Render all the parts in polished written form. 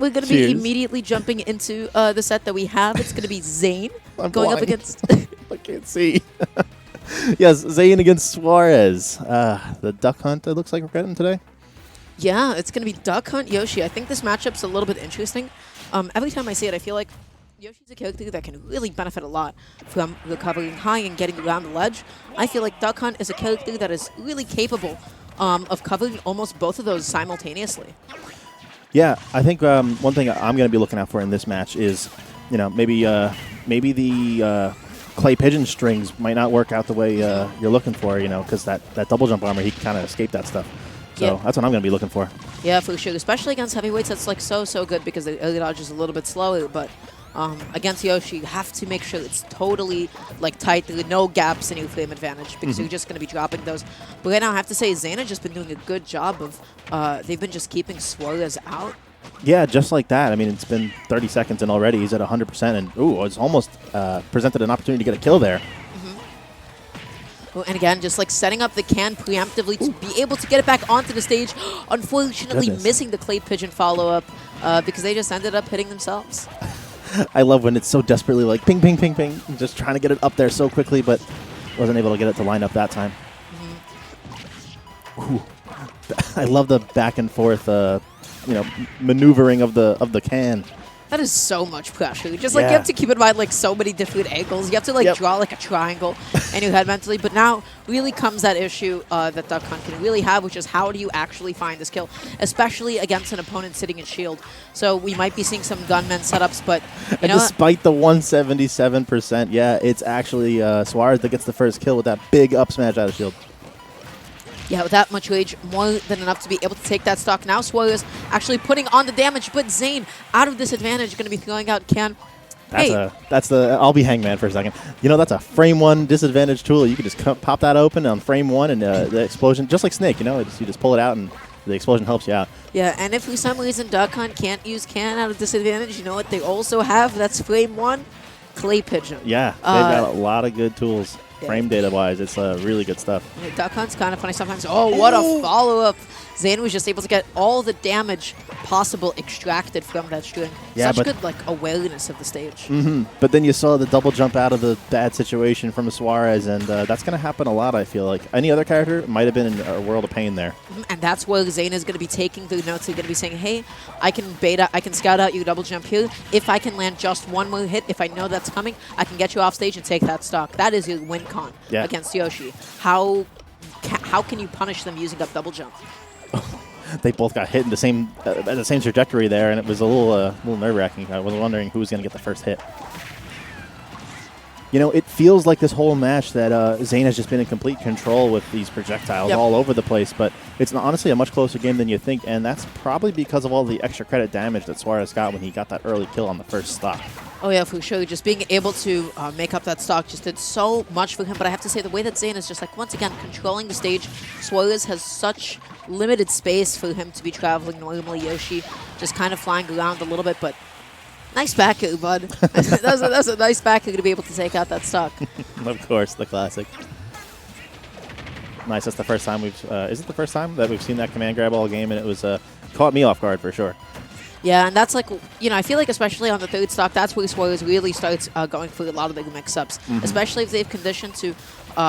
We're going to be immediately jumping into the set that we have. It's going to be Zane going up against... I can't see. Yes, Zane against Suarez. The Duck Hunt, it looks like we're getting today. Yeah, it's going to be Duck Hunt Yoshi. I think this matchup's a little bit interesting. Every time I see it, I feel like Yoshi's a character that can really benefit a lot from recovering high and getting around the ledge. I feel like Duck Hunt is a character that is really capable of covering almost both of those simultaneously. Yeah, I think one thing I'm going to be looking out for in this match is, maybe the clay pigeon strings might not work out the way you're looking for, because that double jump armor, he can kind of escape that stuff. So that's what I'm going to be looking for. Yeah, for sure. Especially against heavyweights, that's like so good because the early dodge is a little bit slower. But against Yoshi, you have to make sure it's totally like tight. There are no gaps in your frame advantage because you're just going to be dropping those. But right now, I have to say, Zane has just been doing a good job of they've been just keeping Suarez out. Yeah, just like that. I mean, it's been 30 seconds and already he's at 100%. And, it's almost presented an opportunity to get a kill there. Oh, and again, just like setting up the can preemptively to be able to get it back onto the stage. Unfortunately, missing the clay pigeon follow-up because they just ended up hitting themselves. I love when it's so desperately like ping, ping, ping, ping, just trying to get it up there so quickly, but wasn't able to get it to line up that time. Ooh. I love the back and forth, maneuvering of the can. That is so much pressure. Just like you have to keep in mind like so many different angles. You have to like draw like a triangle in your head mentally. But now really comes that issue that Duck Hunt can really have, which is how do you actually find this kill, especially against an opponent sitting in shield. So we might be seeing some gunman setups, but despite the 177%, it's actually Suarez that gets the first kill with that big up smash out of shield. Yeah, with that much rage, more than enough to be able to take that stock. Now Suarez actually putting on the damage, but Zane out of disadvantage, going to be throwing out can. I'll be hangman for a second. That's a frame one disadvantage tool. You can just pop that open on frame one and the explosion, just like Snake, you just pull it out and the explosion helps you out. Yeah, and if for some reason Duck Hunt can't use can out of disadvantage, you know what they also have? That's frame one, clay pigeon. Yeah, they've got a lot of good tools. Frame data-wise, it's really good stuff. Yeah, Duck Hunt's kind of funny sometimes. Oh, what a follow-up. Zane was just able to get all the damage possible extracted from that string. Yeah, such good awareness of the stage. But then you saw the double jump out of the bad situation from Suarez, and that's going to happen a lot, I feel like. Any other character might have been in a world of pain there. And that's where Zane is going to be taking the notes. He's going to be saying, hey, I can scout out your double jump here. If I can land just one more hit, if I know that's coming, I can get you off stage and take that stock. That is your win con against Yoshi. How can you punish them using up double jump? They both got hit in the same trajectory there, and it was a little nerve-wracking. I was wondering who was going to get the first hit. It feels like this whole match that Zane has just been in complete control with these projectiles all over the place, but it's honestly a much closer game than you think, and that's probably because of all the extra credit damage that Suarez got when he got that early kill on the first stock. Oh, yeah, for sure. Just being able to make up that stock just did so much for him. But I have to say, the way that Zane is just, once again, controlling the stage, Suarez has such limited space for him to be traveling normally. Yoshi just kind of flying around a little bit, but nice back air, bud. That's a nice back air to be able to take out that stock. Of course, the classic. Nice. That's the first time is it the first time that we've seen that command grab all game, and it was caught me off guard for sure. Yeah, and that's I feel like especially on the third stock, that's where Suarez really starts going for a lot of the mix-ups. Especially if they've conditioned to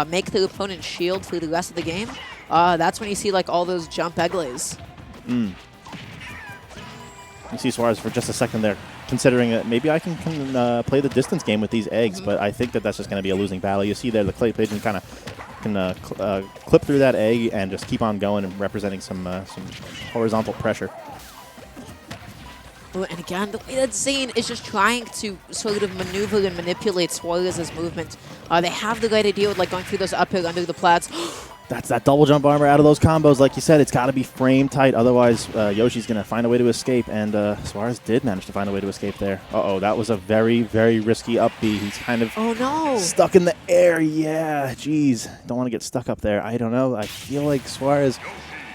make their opponent shield for the rest of the game. That's when you see all those jump egg-lays. You see Suarez for just a second there, considering that maybe I can play the distance game with these eggs, but I think that's just going to be a losing battle. You see there the clay pigeon kind of can clip through that egg and just keep on going and representing some horizontal pressure. Oh, and again, the way that Zane is just trying to sort of maneuver and manipulate Suarez's movement. They have the right idea with going through those uphill under the plats. That's that double jump armor out of those combos. Like you said, it's got to be frame tight. Otherwise, Yoshi's going to find a way to escape. And Suarez did manage to find a way to escape there. Uh-oh, that was a very, very risky up B. He's kind of stuck in the air. Yeah, geez. Don't want to get stuck up there. I don't know. I feel like Suarez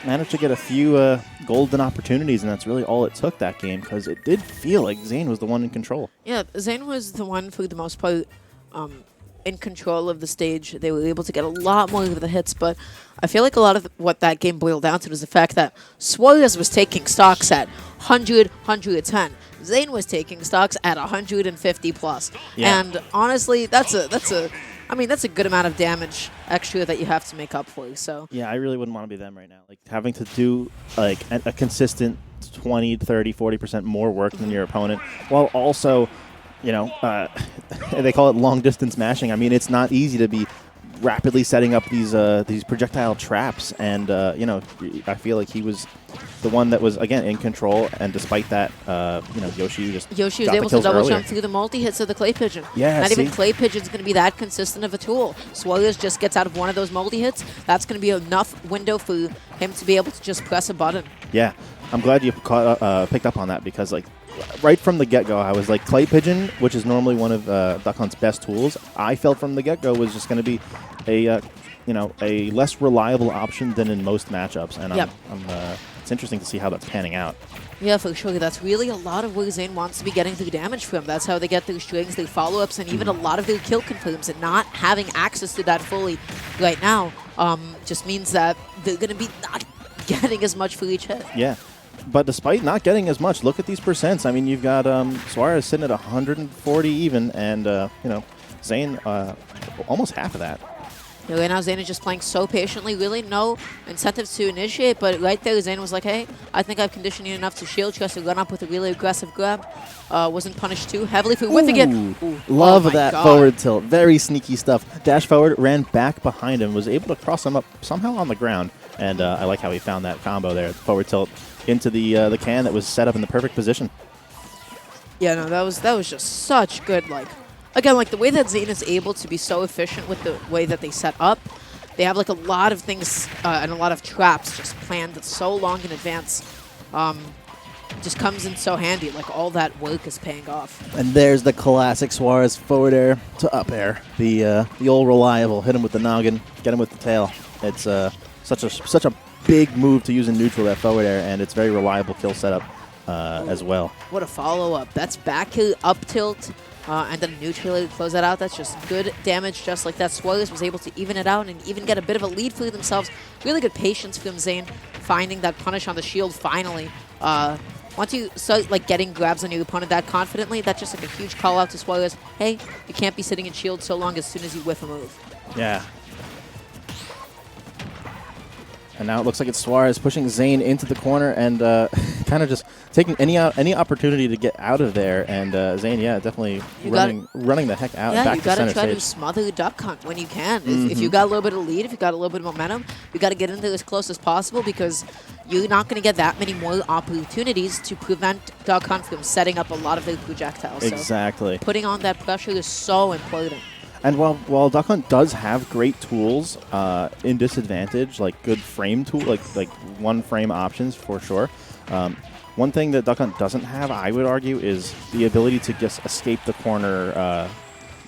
managed to get a few golden opportunities, and that's really all it took that game, because it did feel like Zane was the one in control. Yeah, Zane was the one for the most part in control of the stage. They were able to get a lot more of the hits, but I feel like a lot of what that game boiled down to was the fact that Suarez was taking stocks at 100, 110. Zane was taking stocks at 150 plus. Yeah. And honestly, that's a good amount of damage extra that you have to make up for. So Yeah, I really wouldn't want to be them right now. Like having to do like a consistent 20, 30, 40% more work than your opponent, while also, you know, they call it long distance mashing. I mean, it's not easy to be rapidly setting up these projectile traps, and you know, I feel like he was the one that was again in control, and despite that, you know, Yoshi was able to double jump through the multi hits of the clay pigeon. Yeah, not even clay pigeon's going to be that consistent of a tool. Suarez just gets out of one of those multi hits. That's going to be enough window for him to be able to just press a button. Yeah, I'm glad you picked up on that, because like right from the get-go, I was like, clay pigeon, which is normally one of Duck Hunt's best tools, I felt from the get-go was just going to be a you know, a less reliable option than in most matchups, and Yep. it's interesting to see how that's panning out. Yeah, for sure. That's really a lot of where Zane wants to be getting their damage from. That's how they get their strings, their follow-ups, and even a lot of their kill confirms. And not having access to that fully right now just means that they're going to be not getting as much for each hit. Yeah. But despite not getting as much, look at these percents. I mean, you've got Suarez sitting at 140 even, and you know, Zane almost half of that. Yeah, right now Zane is just playing so patiently, really no incentive to initiate, but right there Zane was like, hey, I think I've conditioned you enough to shield, tries to run up with a really aggressive grab. Wasn't punished too heavily for whiffing it. Ooh. Love Oh that God. forward tilt. Very sneaky stuff. Dash forward, ran back behind him, was able to cross him up somehow on the ground, and I like how he found that combo there. Forward tilt into the can that was set up in the perfect position. Yeah, no, that was just such good, like, again, like the way that Zane is able to be so efficient with the way that they set up. They have like a lot of things and a lot of traps just planned so long in advance. Just comes in so handy. Like all that work is paying off. And there's the classic Suarez forward air to up air. The old reliable. Hit him with the noggin, get him with the tail. It's such a big move to use in neutral, that forward air, and it's very reliable kill setup as well. What a follow-up. That's back kill, up tilt, and then neutral to close that out. That's just good damage, just like that. Suarez was able to even it out and even get a bit of a lead for themselves. Really good patience from Zane, finding that punish on the shield finally. Once you start like getting grabs on your opponent that confidently, that's just like a huge call out to Suarez. Hey, you can't be sitting in shield so long as soon as you whiff a move. Yeah. And now it looks like it's Suarez pushing Zane into the corner and kind of just taking any opportunity to get out of there. And Zane, yeah, definitely running the heck out. Yeah, back you got to try stage. to smother Duck Hunt when you can. If you got a little bit of lead, if you got a little bit of momentum, you got to get in there as close as possible, because you're not going to get that many more opportunities to prevent Duck Hunt from setting up a lot of their projectiles. Exactly. So putting on that pressure is so important. And while Duck Hunt does have great tools in disadvantage, like good frame tool, like one frame options for sure. One thing that Duck Hunt doesn't have, I would argue, is the ability to just escape the corner,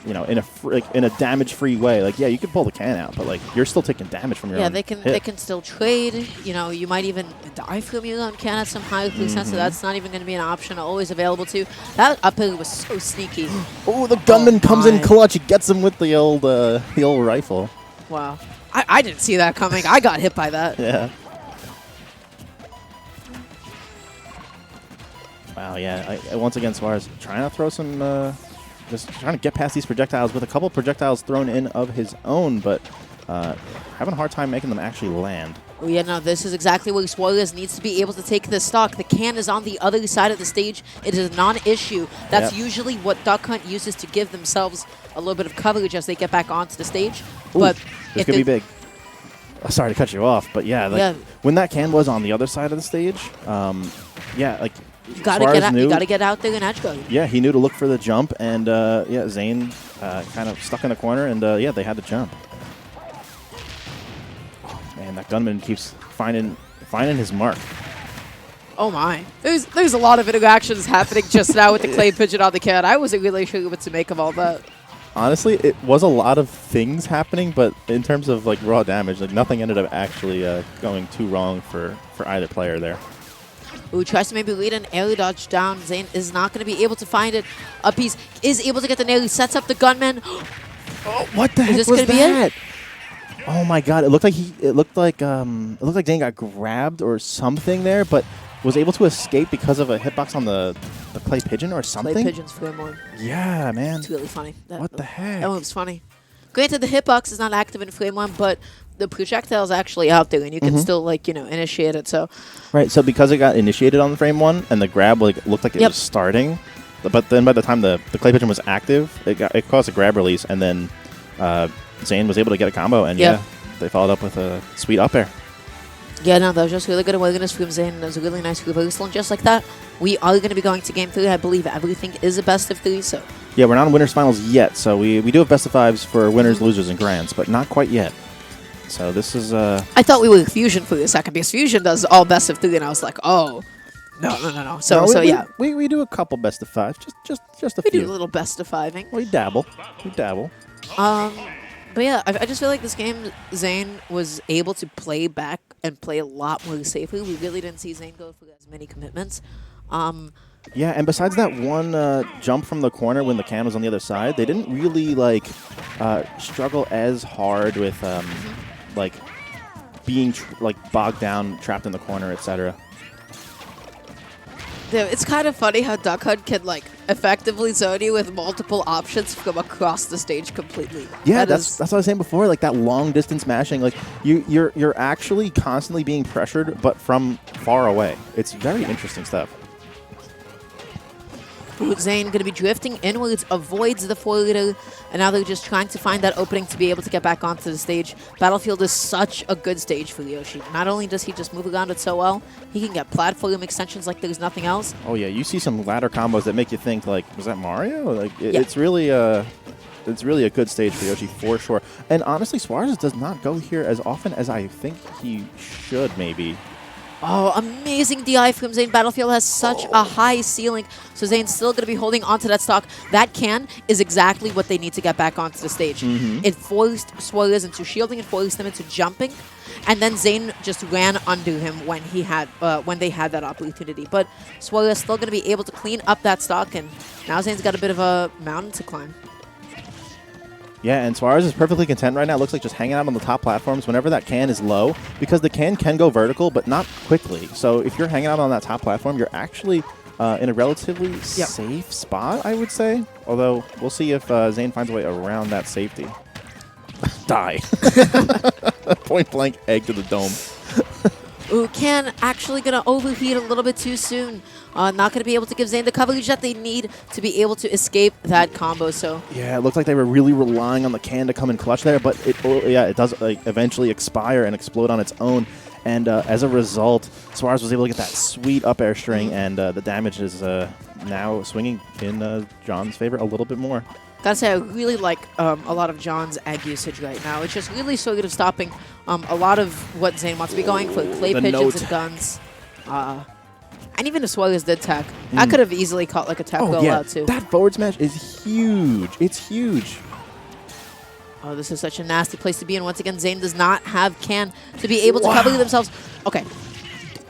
you know, in a damage-free way. Like, yeah, you can pull the can out, but like you're still taking damage from your own Yeah, they can still trade. You know, you might even die from your own can at some high percent, so that's not even going to be an option always available to. That up air was so sneaky. Oh, the gunman comes in clutch. He gets him with the old rifle. Wow, I didn't see that coming. I got hit by that. Yeah. Wow, yeah. Once again, Suarez trying to throw some, just trying to get past these projectiles with a couple projectiles thrown in of his own, but having a hard time making them actually land. Oh yeah, no, this is exactly where Suarez needs to be able to take this stock. The can is on the other side of the stage. It is a non-issue. That's usually what Duck Hunt uses to give themselves a little bit of coverage as they get back onto the stage. Ooh, but this could be big. Sorry to cut you off, but yeah, when that can was on the other side of the stage, yeah, like you gotta get out there and edge guard. Yeah, he knew to look for the jump, and yeah, Zane kind of stuck in the corner, and yeah, they had to jump. Oh, man, that gunman keeps finding his mark. Oh my, there's a lot of interactions happening just now with the clay pigeon on the can. I wasn't really sure what to make of all that. Honestly, it was a lot of things happening, but in terms of like raw damage, like nothing ended up actually going too wrong for either player there. Ooh, tries to maybe lead an air dodge down. Zane is not going to be able to find it. Up, is able to get the nail. He sets up the gunman. Oh, what the heck this was gonna be that? Oh my God! It looked like Zane got grabbed or something there, but was able to escape because of a hitbox on the clay pigeon or something. Clay pigeons for him on. Yeah, man. It's really funny. What the heck? That move's funny. Granted, the hitbox is not active in Flame One, but the projectile's actually out there, and you can still, like, initiate it. So, right. So because it got initiated on the frame one, and the grab looked like it was starting, but then by the time the clay pigeon was active, it caused a grab release, and then Zane was able to get a combo, and they followed up with a sweet up air. Yeah, no, that was just really good awareness from Zane. That was a really nice reversal, and just like that, we are going to be going to Game 3. I believe everything is a best of 3, so... Yeah, we're not in winners finals yet, so we do have best of 5s for winners, losers, and grands, but not quite yet. So this is... I thought we were Fusion for a second, because Fusion does all best of 3, and I was like, oh... No. So yeah. We do a couple best of 5s, just a We few. do a little best of 5ing. We dabble. But yeah, I just feel like this game, Zane was able to play back and play a lot more safely. We really didn't see Zane go for as many commitments. Yeah, and besides that one jump from the corner when the can was on the other side, they didn't really struggle as hard with being bogged down, trapped in the corner, etc. It's kind of funny how Duck Hunt can effectively zone you with multiple options from across the stage completely. Yeah, that's what I was saying before. Like that long distance mashing, you're actually constantly being pressured, but from far away. It's very interesting stuff. Zane going to be drifting inwards, avoids the 4-liter, and now they're just trying to find that opening to be able to get back onto the stage. Battlefield is such a good stage for Yoshi. Not only does he just move around it so well, he can get platform extensions like there's nothing else. Oh yeah, you see some ladder combos that make you think was that Mario? It's really a good stage for Yoshi for sure. And honestly, Suarez does not go here as often as I think he should maybe. Oh, amazing DI from Zane. Battlefield has such a high ceiling, so Zane's still going to be holding onto that stock. That can is exactly what they need to get back onto the stage. It forced Suarez into shielding, it forced them into jumping, and then Zane just ran under him when they had that opportunity. But Suarez still going to be able to clean up that stock, and now Zane's got a bit of a mountain to climb. Yeah, and Suarez is perfectly content right now. It looks like just hanging out on the top platforms whenever that can is low, because the can go vertical, but not quickly. So if you're hanging out on that top platform, you're actually in a relatively safe spot, I would say. Although, we'll see if Zane finds a way around that safety. Die. Point blank egg to the dome. Ooh, can actually going to overheat a little bit too soon. Not going to be able to give Zane the coverage that they need to be able to escape that combo. So yeah, it looks like they were really relying on the can to come and clutch there, but it does eventually expire and explode on its own. And as a result, Suarez was able to get that sweet up air string, and the damage is now swinging in John's favor a little bit more. Gotta say, I really like a lot of John's egg usage right now. It's just really sort of stopping a lot of what Zane wants to be going for. Clay pigeons and guns. And even if Suarez did tech, I could have easily caught a tech roll out too. That forward smash is huge. It's huge. Oh, this is such a nasty place to be. And once again, Zane does not have can to be able to cover themselves. Okay,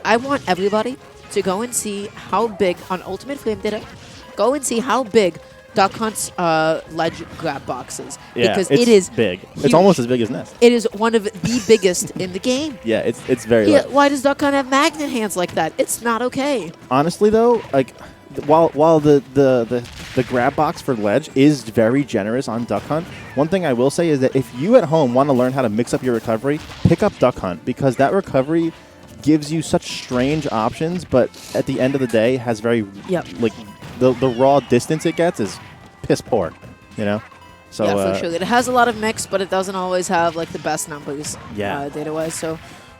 I want everybody to go and see how big on Ultimate Flame did it. Go and see how big Duck Hunt's ledge grab box is. Yeah, because it is big. Huge. It's almost as big as Nest. It is one of the biggest in the game. Yeah, it's very large. Why does Duck Hunt have magnet hands like that? It's not okay. Honestly, though, while the grab box for ledge is very generous on Duck Hunt, one thing I will say is that if you at home want to learn how to mix up your recovery, pick up Duck Hunt, because that recovery gives you such strange options, but at the end of the day has very the raw distance it gets is piss poor, So yeah, for sure. It has a lot of mix, but it doesn't always have the best numbers data-wise. So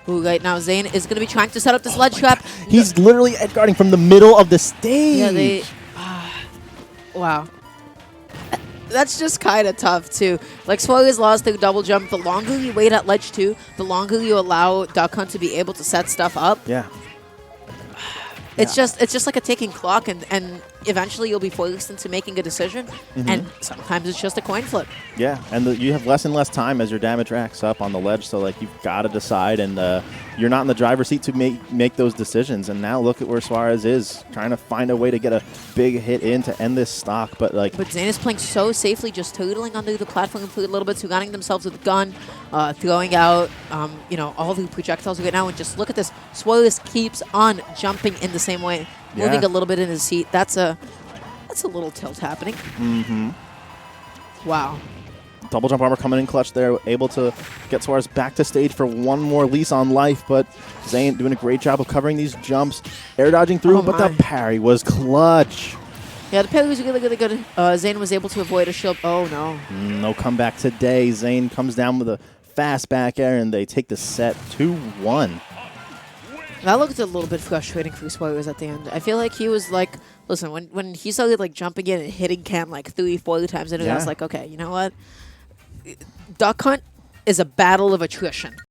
right now Zane is going to be trying to set up this ledge trap. He's literally edge guarding from the middle of the stage. Yeah, wow. That's just kind of tough, too. Suarez lost the double jump. The longer you wait at ledge 2, the longer you allow Duck Hunt to be able to set stuff up. Yeah. It's just like a ticking clock, and eventually you'll be forced into making a decision, and sometimes it's just a coin flip. Yeah, and you have less and less time as your damage racks up on the ledge, so like you've got to decide, and you're not in the driver's seat to make those decisions. And now look at where Suarez is, trying to find a way to get a big hit in to end this stock, but Zane is playing so safely, just tootling under the platform a little bit, surrounding themselves with a gun, throwing out all the projectiles right now, and just look at this. Suarez keeps on jumping in the same way, moving a little bit in his seat. That's a little tilt happening. Wow. Double jump armor coming in clutch there, able to get Suarez back to stage for one more lease on life, but Zane doing a great job of covering these jumps, air dodging through, but the parry was clutch. Yeah, the parry was really, really good. Zane was able to avoid a shield. Oh, no. No comeback today. Zane comes down with a fast back air, and they take the set 2-1. That looked a little bit frustrating for Suarez at the end. I feel like he was like, listen, when he started like jumping in and hitting Cam like 3-4 times, and I was like, okay, you know what? Duck Hunt is a battle of attrition.